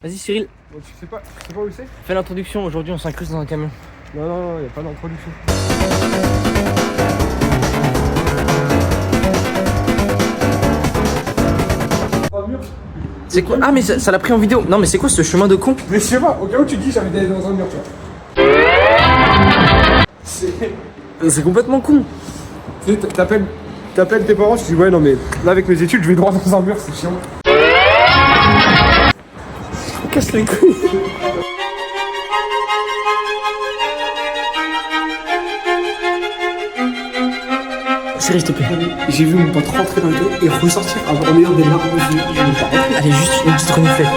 Vas-y Cyril, Donc, tu sais pas où c'est? fais l'introduction. Aujourd'hui on s'incruste dans un camion. Non, y a pas d'introduction. C'est quoi? Ah mais ça l'a pris en vidéo. Non mais c'est quoi ce chemin de con? Mais je sais pas, au cas où tu dis j'avais d'aller dans un mur, tu vois. C'est complètement con. Tu sais, t'appelles tes parents, tu dis ouais non mais là avec mes études je vais droit dans un mur, c'est chiant. Casse les couilles. Cyril, s'il te plaît. J'ai vu mon pote rentrer dans le dos et ressortir en ayant des larmes aux yeux. Allez, juste une petite reniflette.